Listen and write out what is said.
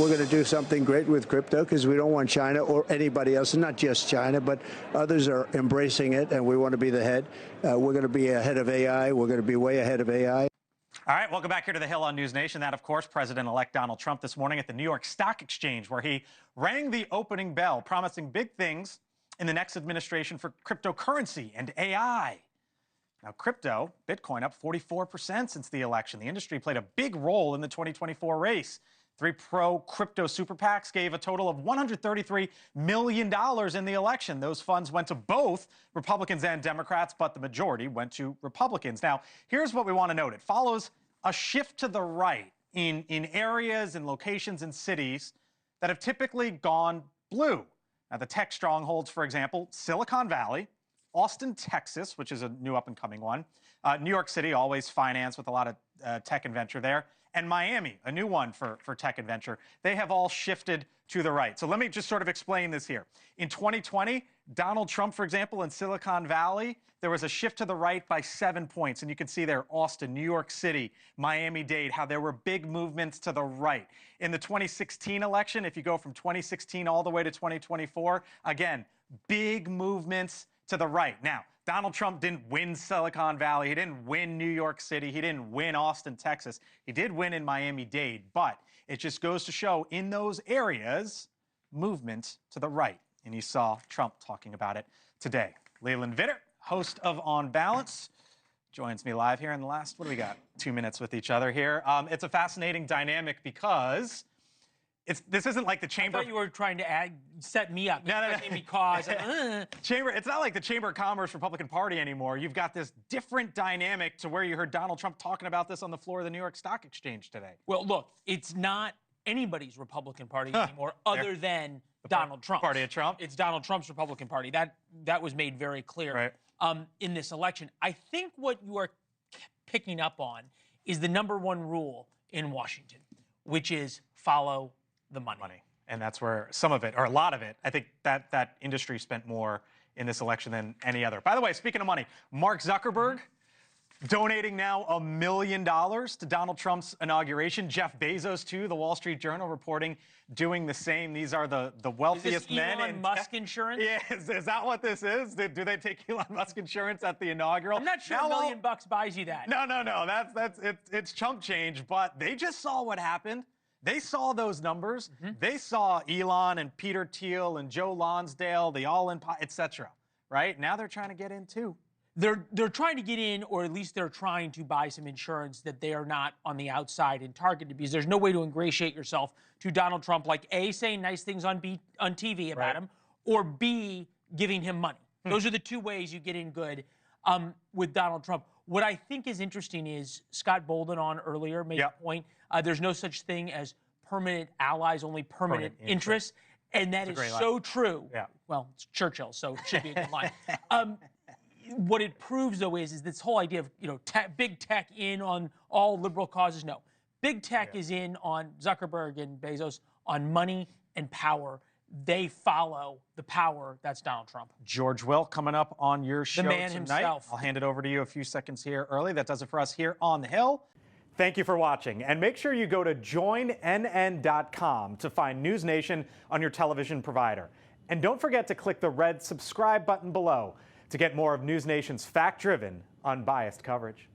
we're going to do something great with crypto because we don't want China or anybody else, and not just China, but others are embracing it, and we want to be the head. We're going to be ahead of AI. We're going to be way ahead of AI. All right, welcome back here to the Hill on NewsNation. That, of course, President-elect Donald Trump this morning at the New York Stock Exchange, where he rang the opening bell, promising big things in the next administration for cryptocurrency and AI. Now, crypto, Bitcoin, up 44% since the election. The industry played a big role in the 2024 race. 3 pro-crypto super PACs gave a total of $133 million in the election. Those funds went to both Republicans and Democrats, but the majority went to Republicans. Now, here's what we want to note. It follows a shift to the right in areas and locations and cities that have typically gone blue. Now, the tech strongholds, for example, Silicon Valley, Austin, Texas, which is a new up-and-coming one, New York City, always financed with a lot of tech and venture there, and Miami, a new one for tech and venture. They have all shifted to the right. So let me just sort of explain this here. In 2020, Donald Trump, for example, in Silicon Valley, there was a shift to the right by 7 points. And you can see there, Austin, New York City, Miami-Dade, how there were big movements to the right. In the 2016 election, if you go from 2016 all the way to 2024, again, big movements to the right. Now, Donald Trump didn't win Silicon Valley. He didn't win New York City. He didn't win Austin, Texas. He did win in Miami-Dade, but it just goes to show in those areas, movement to the right. And you saw Trump talking about it today. Leland, Vittert, host of On Balance, joins me live here in the last, what do we got, 2 minutes with each other here. It's a fascinating dynamic because this isn't like the chamber. I thought you were trying to set me up. No. Because chamber. It's not like the Chamber of Commerce Republican Party anymore. You've got this different dynamic to where you heard Donald Trump talking about this on the floor of the New York Stock Exchange today. Well, look, it's not anybody's Republican Party anymore, other than Donald Trump. Party of Trump. It's Donald Trump's Republican Party. That was made very clear in this election. I think what you are picking up on is the #1 rule in Washington, which is follow the money. And that's where some of it, or a lot of it, I think that industry spent more in this election than any other. By the way, speaking of money, Mark Zuckerberg donating now $1 million to Donald Trump's inauguration. Jeff Bezos, too, the Wall Street Journal reporting, doing the same. These are the wealthiest men. Elon Musk insurance? Yeah, is that what this is? Do they take Elon Musk insurance at the inaugural? I'm not sure $1 million buys you that. No. It's chump change, but they just saw what happened. They saw those numbers. They saw Elon and Peter Thiel and Joe Lonsdale, the all-in, etc. Right? Now they're trying to get in, too. They're trying to get in, or at least they're trying to buy some insurance that they are not on the outside and targeted, because there's no way to ingratiate yourself to Donald Trump, like A, saying nice things on TV about him, or B, giving him money. Those are the 2 ways you get in good with Donald Trump. What I think is interesting is Scott Bolden on earlier made a point. There's no such thing as permanent allies, only permanent interests. And that is so true. Yeah. Well, it's Churchill, so it should be a good line. What it proves, though, is this whole idea of, big tech in on all liberal causes. No. Big tech is in on Zuckerberg and Bezos on money and power. They follow the power. That's Donald Trump. George Will coming up on your show tonight. The man himself. I'll hand it over to you a few seconds here early. That does it for us here on the Hill. Thank you for watching, and make sure you go to joinnn.com to find NewsNation on your television provider. And don't forget to click the red subscribe button below to get more of NewsNation's fact-driven, unbiased coverage.